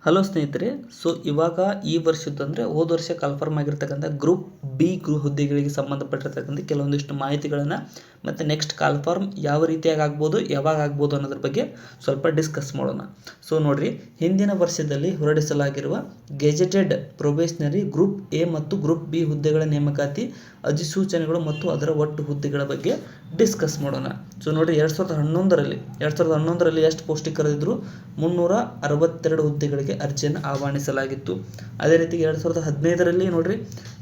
Hello ಸ್ನೇಹಿತರೆ, ಇವಾಗ ಈ ವರ್ಷದಂದರೆ ಹೋದ ವರ್ಷ ಕನ್ಫರ್ಮ್ ಆಗಿರ್ತಕ್ಕಂಥ ಗ್ರೂಪ್ ಬಿ ಹುದ್ದೆಗಳಿಗೆ ಸಂಬಂಧಪಟ್ಟಿರ್ತಕ್ಕಂಥ ಕೆಲವೊಂದಿಷ್ಟು ಮಾಹಿತಿಗಳನ್ನು ಮತ್ತು ನೆಕ್ಸ್ಟ್ ಕಾಲ್ಫಾರ್ಮ್ ಯಾವ ರೀತಿಯಾಗಿ ಆಗ್ಬೋದು, ಯಾವಾಗ ಆಗ್ಬೋದು ಅನ್ನೋದ್ರ ಬಗ್ಗೆ ಸ್ವಲ್ಪ ಡಿಸ್ಕಸ್ ಮಾಡೋಣ. ನೋಡಿರಿ, ಹಿಂದಿನ ವರ್ಷದಲ್ಲಿ ಹೊರಡಿಸಲಾಗಿರುವ ಗೆಜೆಟೆಡ್ ಪ್ರೊಬೇಷನರಿ ಗ್ರೂಪ್ ಎ ಮತ್ತು ಗ್ರೂಪ್ ಬಿ ಹುದ್ದೆಗಳ ನೇಮಕಾತಿ ಅಧಿಸೂಚನೆಗಳು ಮತ್ತು ಅದರ ಒಟ್ಟು ಹುದ್ದೆಗಳ ಬಗ್ಗೆ ಡಿಸ್ಕಸ್ ಮಾಡೋಣ. ನೋಡಿರಿ, 2011ರಲ್ಲಿ ಎಷ್ಟು ಪೋಸ್ಟಿಗೆ ಕರೆದಿದ್ರು? 362 ಹುದ್ದೆಗಳಿಗೆ ಅರ್ಜಿಯನ್ನು ಆಹ್ವಾನಿಸಲಾಗಿತ್ತು. ಅದೇ ರೀತಿ 2015ರಲ್ಲಿ ನೋಡಿರಿ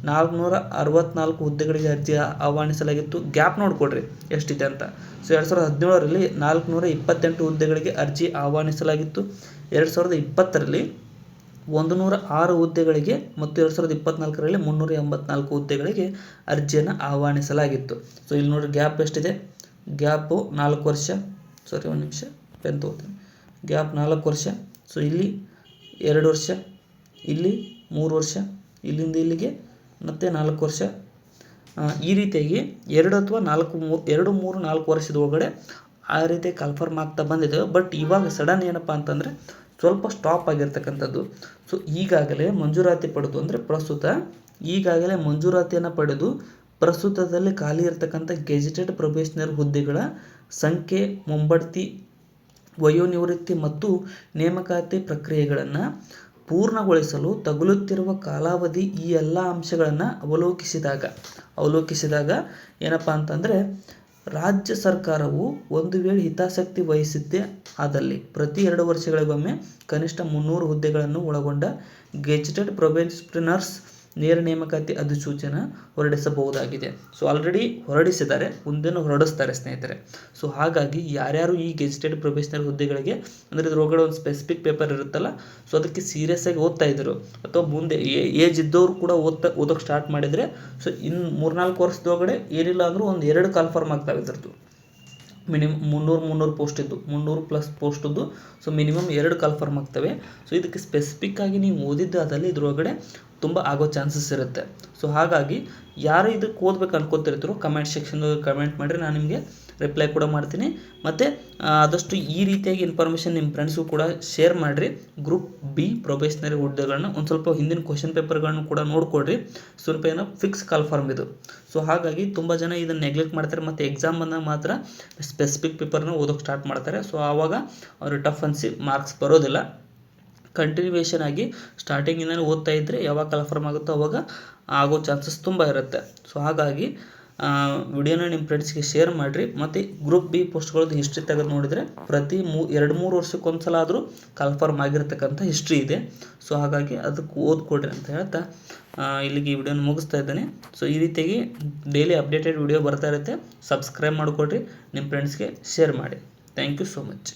464 ಹುದ್ದೆಗಳಿಗೆ ಅರ್ಜಿ ಆಹ್ವಾನಿಸಲಾಗಿತ್ತು. ಗ್ಯಾಪ್ ನೋಡಿಕೊಡ್ರಿ ಎಷ್ಟಿದೆ ಅಂತ. 2017ರಲ್ಲಿ 428 ಹುದ್ದೆಗಳಿಗೆ ಅರ್ಜಿ ಆಹ್ವಾನಿಸಲಾಗಿತ್ತು. 2020ರಲ್ಲಿ 106 ಹುದ್ದೆಗಳಿಗೆ ಮತ್ತು 2024ರಲ್ಲಿ 384 ಹುದ್ದೆಗಳಿಗೆ ಅರ್ಜಿಯನ್ನು ಆಹ್ವಾನಿಸಲಾಗಿತ್ತು. ಇಲ್ಲಿ ನೋಡಿರಿ ಗ್ಯಾಪ್ ಎಷ್ಟಿದೆ? ಗ್ಯಾಪು 4 ವರ್ಷ. ಒಂದು ನಿಮಿಷ ಪೆನ್ ತಗೋತೀನಿ. ಗ್ಯಾಪ್ 4 ವರ್ಷ. ಇಲ್ಲಿ 2 ವರ್ಷ, ಇಲ್ಲಿ 3 ವರ್ಷ, ಇಲ್ಲಿಂದ ಇಲ್ಲಿಗೆ ಮತ್ತೆ 4 ವರ್ಷ. ಈ ರೀತಿಯಾಗಿ 2 ಅಥವಾ 4 ವರ್ಷದ ಒಳಗಡೆ ಆ ರೀತಿ ಕನ್ಫರ್ಮ್ ಆಗ್ತಾ ಬಂದಿದೆ. ಬಟ್ ಇವಾಗ ಸಡನ್ ಏನಪ್ಪ ಅಂತಂದರೆ ಸ್ವಲ್ಪ ಸ್ಟಾಪ್ ಆಗಿರ್ತಕ್ಕಂಥದ್ದು. ಈಗಾಗಲೇ ಮಂಜೂರಾತಿ ಪಡೆದು ಅಂದರೆ ಈಗಾಗಲೇ ಮಂಜೂರಾತಿಯನ್ನು ಪಡೆದು ಪ್ರಸ್ತುತದಲ್ಲಿ ಖಾಲಿ ಇರತಕ್ಕಂಥ ಗೆಜೆಟೆಡ್ ಪ್ರೊಬೇಷನರಿ ಹುದ್ದೆಗಳ ಸಂಖ್ಯೆ, ಮುಂಬಡ್ತಿ, ವಯೋನಿವೃತ್ತಿ ಮತ್ತು ನೇಮಕಾತಿ ಪ್ರಕ್ರಿಯೆಗಳನ್ನು ಪೂರ್ಣಗೊಳಿಸಲು ತಗುಲುತ್ತಿರುವ ಕಾಲಾವಧಿ ಈ ಎಲ್ಲ ಅಂಶಗಳನ್ನು ಅವಲೋಕಿಸಿದಾಗ ಏನಪ್ಪ ಅಂತಂದರೆ ರಾಜ್ಯ ಸರ್ಕಾರವು ಒಂದು ವೇಳೆ ಹಿತಾಸಕ್ತಿ ವಹಿಸಿದ್ದೇ ಆದಲ್ಲಿ ಪ್ರತಿ 2 ವರ್ಷಗಳಿಗೊಮ್ಮೆ ಕನಿಷ್ಠ 300 ಹುದ್ದೆಗಳನ್ನು ಒಳಗೊಂಡ ಗೆಜೆಟೆಡ್ ಪ್ರೊಬೇಷನರ್ಸ್ ನೇರ ನೇಮಕಾತಿ ಅಧಿಸೂಚನೆ ಹೊರಡಿಸಬಹುದಾಗಿದೆ. ಆಲ್ರೆಡಿ ಹೊರಡಿಸಿದ್ದಾರೆ, ಮುಂದೇನು ಹೊರಡಿಸ್ತಾರೆ ಸ್ನೇಹಿತರೆ. ಹಾಗಾಗಿ ಯಾರ್ಯಾರು ಈ ಗೆಜೆಟೆಡ್ ಪ್ರೊಬೇಷನರಿ ಹುದ್ದೆಗಳಿಗೆ ಅಂದರೆ ಇದ್ರೊಳಗಡೆ ಒಂದು ಸ್ಪೆಸಿಫಿಕ್ ಪೇಪರ್ ಇರುತ್ತಲ್ಲ, ಅದಕ್ಕೆ ಸೀರಿಯಸ್ ಆಗಿ ಓದ್ತಾ ಇದ್ದರು ಅಥವಾ ಮುಂದೆ ಏಜ್ ಇದ್ದವರು ಕೂಡ ಓದೋಕ್ಕೆ ಸ್ಟಾರ್ಟ್ ಮಾಡಿದರೆ ಇನ್ನು 3-4 ವರ್ಷದೊಳಗಡೆ ಏನಿಲ್ಲ ಅಂದರೂ ಒಂದು 2 ಕನ್ಫರ್ಮ್ ಆಗ್ತಾ ಇದ್ರದ್ದು. ಮಿನಿಮಮ್ 300 ಪೋಸ್ಟ್ ಇದ್ದು 300+ ಪೋಸ್ಟ್ ಇದ್ದು ಮಿನಿಮಮ್ 2 ಕನ್ಫರ್ಮ್ ಆಗ್ತವೆ. ಇದಕ್ಕೆ ಸ್ಪೆಸಿಫಿಕ್ ಆಗಿ ನೀವು ಓದಿದ್ದಾದಲ್ಲಿ ಇದ್ರೊಳಗಡೆ ತುಂಬ ಆಗೋ ಚಾನ್ಸಸ್ ಇರುತ್ತೆ. ಹಾಗಾಗಿ ಯಾರು ಇದಕ್ಕೆ ಓದ್ಬೇಕು ಅನ್ಕೋತಿರ್ತೀರೋ ಕಮೆಂಟ್ ಸೆಕ್ಷನ್ದಾಗ ಕಮೆಂಟ್ ಮಾಡಿರಿ, ನಾನು ನಿಮಗೆ ರಿಪ್ಲೈ ಕೂಡ ಮಾಡ್ತೀನಿ. ಮತ್ತು ಆದಷ್ಟು ಈ ರೀತಿಯಾಗಿ ಇನ್ಫಾರ್ಮೇಷನ್ ನಿಮ್ಮ ಫ್ರೆಂಡ್ಸ್ಗೂ ಕೂಡ ಶೇರ್ ಮಾಡಿರಿ. ಗ್ರೂಪ್ ಬಿ ಪ್ರೊಬೇಷನರಿ ಹುದ್ದೆಗಳನ್ನ ಒಂದು ಸ್ವಲ್ಪ ಹಿಂದಿನ ಕ್ವಶನ್ ಪೇಪರ್ಗಳನ್ನು ಕೂಡ ನೋಡ್ಕೊಡ್ರಿ. ಸ್ವಲ್ಪ ಏನೋ ಫಿಕ್ಸ್ ಕನ್ಫರ್ಮ್ ಇದು. ಹಾಗಾಗಿ ತುಂಬ ಜನ ಇದನ್ನು ನೆಗ್ಲೆಕ್ಟ್ ಮಾಡ್ತಾರೆ ಮತ್ತು ಎಕ್ಸಾಮ್ ಬಂದಾಗ ಮಾತ್ರ ಸ್ಪೆಸಿಫಿಕ್ ಪೇಪರ್ನ ಓದೋಕ್ಕೆ ಸ್ಟಾರ್ಟ್ ಮಾಡ್ತಾರೆ. ಆವಾಗ ಅವ್ರಿಗೆ ಟಫ್ ಅನಿಸಿ ಮಾರ್ಕ್ಸ್ ಬರೋದಿಲ್ಲ. ಕಂಟಿನ್ಯೂವೇಷನ್ ಆಗಿ ಸ್ಟಾರ್ಟಿಂಗಿಂದಲೇ ಓದ್ತಾ ಇದ್ದರೆ ಯಾವಾಗ ಕನ್ಫರ್ಮ್ ಆಗುತ್ತೋ ಅವಾಗ ಆಗೋ ಚಾನ್ಸಸ್ ತುಂಬ ಇರುತ್ತೆ. ಹಾಗಾಗಿ ವಿಡಿಯೋನ ನಿಮ್ಮ ಫ್ರೆಂಡ್ಸ್ಗೆ ಶೇರ್ ಮಾಡಿರಿ. ಮತ್ತು ಗ್ರೂಪ್ ಬಿ ಪೋಸ್ಟ್ಗಳದ್ದು ಹಿಸ್ಟ್ರಿ ತೆಗೆದು ನೋಡಿದರೆ ಪ್ರತಿ 2-3 ವರ್ಷಕ್ಕೊಂದ್ಸಲ ಆದರೂ ಕನ್ಫರ್ಮ್ ಆಗಿರ್ತಕ್ಕಂಥ ಹಿಸ್ಟ್ರಿ ಇದೆ. ಹಾಗಾಗಿ ಅದಕ್ಕೆ ಓದ್ಕೊಡ್ರಿ ಅಂತ ಹೇಳ್ತಾ ಇಲ್ಲಿಗೆ ಈ ವಿಡಿಯೋನ ಮುಗಿಸ್ತಾ ಇದ್ದೇನೆ. ಈ ರೀತಿಯಾಗಿ ಡೈಲಿ ಅಪ್ಡೇಟೆಡ್ ವಿಡಿಯೋ ಬರ್ತಾ ಇರುತ್ತೆ. ಸಬ್ಸ್ಕ್ರೈಬ್ ಮಾಡಿಕೊಡ್ರಿ, ನಿಮ್ಮ ಫ್ರೆಂಡ್ಸ್ಗೆ ಶೇರ್ ಮಾಡಿ. Thank you so much.